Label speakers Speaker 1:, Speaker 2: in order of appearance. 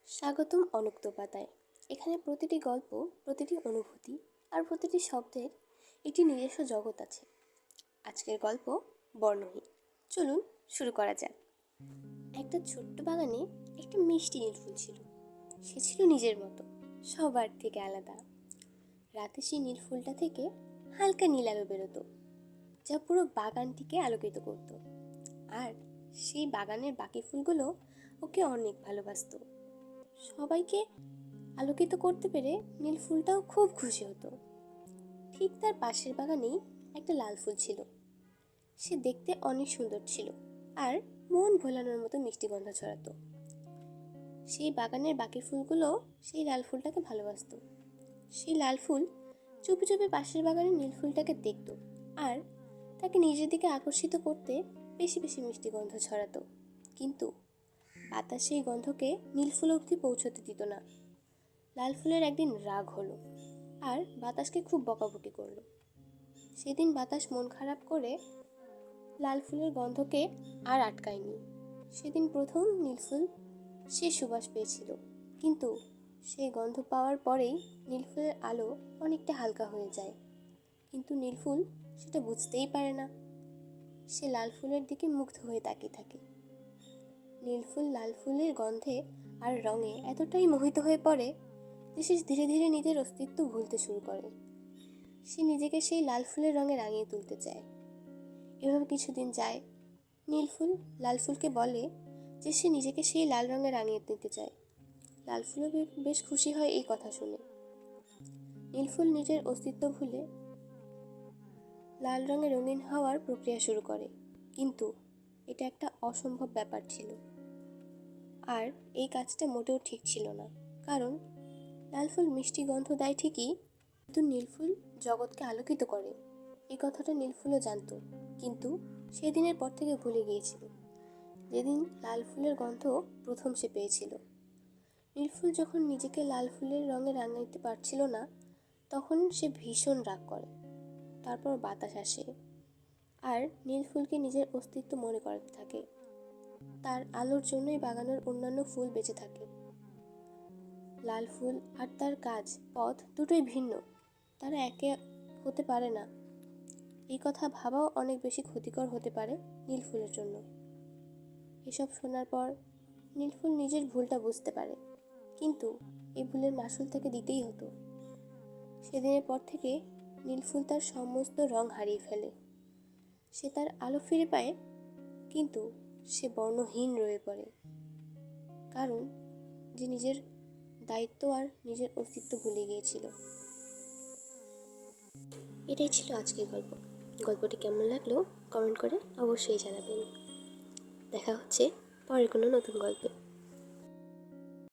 Speaker 1: স্বাগতম অনুক্ত পাতায়। এখানে প্রতিটি গল্প, প্রতিটি অনুভূতি আর প্রতিটি শব্দের একটি নিজস্ব জগৎ আছে। আজকের গল্প বর্ণহীন। চলুন শুরু করা যাক। একটা ছোট্ট বাগানে একটা মিষ্টি নীলফুল ছিল। সে ছিল নিজের মতো, সবার থেকে আলাদা। রাতে সেই নীলফুলটা থেকে হালকা নীল আলো বেরোতো, যা পুরো বাগানটিকে আলোকিত করত। আর সেই বাগানের বাকি ফুলগুলো ওকে অনেক ভালোবাসতো। সবাইকে আলোকিত করতে পেরে নীল ফুলটাও খুব খুশি হতো। ঠিক তার পাশের বাগানেই একটা লাল ফুল ছিল। সে দেখতে অনেক সুন্দর ছিল আর মন ভোলানোর মতো মিষ্টি গন্ধ ছড়াতো। সেই বাগানের বাকি ফুলগুলো সেই লাল ফুলটাকে ভালোবাসতো। সেই লাল ফুল চুপি চুপি পাশের বাগানের নীল ফুলটাকে দেখতো আর তাকে নিজের দিকে আকর্ষিত করতে বেশি বেশি মিষ্টি গন্ধ ছড়াতো। কিন্তু বাতাস সেই গন্ধকে নীল ফুল অবধি পৌঁছতে দিত না। লাল ফুলের একদিন রাগ হলো আর বাতাসকে খুব বকাবকি করলো। সেদিন বাতাস মন খারাপ করে লাল ফুলের গন্ধকে আর আটকায়নি। সেদিন প্রথম নীলফুল সে সুবাস পেয়েছিল, কিন্তু সেই গন্ধ পাওয়ার পরেই নীলফুলের আলো অনেকটা হালকা হয়ে যায়। কিন্তু নীলফুল সেটা বুঝতেই পারে না। সে লাল ফুলের দিকে মুগ্ধ হয়ে তাকিয়ে থাকে। নীলফুল লাল ফুলের গন্ধে আর রঙে এতটাই মোহিত হয়ে পড়ে যে সে ধীরে ধীরে নিজের অস্তিত্ব ভুলতে শুরু করে। সে নিজেকে সেই লাল ফুলের রঙে রাঙিয়ে তুলতে চায়। এভাবে কিছুদিন যায়। নীলফুল লাল ফুলকে বলে যে সে নিজেকে সেই লাল রঙে রাঙিয়ে নিতে চায়। লাল ফুলও বেশ খুশি হয় এই কথা শুনে। নীলফুল নিজের অস্তিত্ব ভুলে লাল রঙে রঙিন হওয়ার প্রক্রিয়া শুরু করে, কিন্তু এটা একটা অসম্ভব ব্যাপার ছিল। আর এই কাজটা মোটেও ঠিক ছিল না, কারণ লাল ফুল মিষ্টি গন্ধ দেয় ঠিকই, কিন্তু নীলফুল জগৎকে আলোকিত করে এই কথাটা নীলফুলও জানতো, কিন্তু সেদিনের পর থেকে ভুলে গিয়েছিল যেদিন লাল ফুলের গন্ধ প্রথম সে পেয়েছিল। নীলফুল যখন নিজেকে লাল ফুলের রঙে রাঙাইতে পারছিল না, তখন সে ভীষণ রাগ করে। তারপর বাতাস আসে আর নীলফুলকে নিজের অস্তিত্ব মনে করাতে থাকে। তার আলোর জন্যই বাগানের অন্যান্য ফুল বেঁচে থাকে। লাল ফুল আর তার কাজ পথ দুটোই ভিন্ন, তারা একে হতে পারে না। এই কথা ভাবাও অনেক বেশি ক্ষতিকর হতে পারে নীলফুলের জন্য। এসব শোনার পর নীলফুল নিজের ভুলটা বুঝতে পারে, কিন্তু এই ভুলের মাসুল তাকে দিতেই হতো। সেদিনের পর থেকে নীলফুল তার সমস্ত রং হারিয়ে ফেলে। সে তার আলো ফিরে পায়, কিন্তু সে বর্ণহীন রয়ে পড়ে, কারণ যে নিজের দায়িত্ব আর নিজের অস্তিত্ব ভুলে গিয়েছিল। এটাই ছিল আজকের গল্প। গল্পটি কেমন লাগলো কমেন্ট করে অবশ্যই জানাবেন। দেখা হচ্ছে পরের কোনো নতুন গল্পে।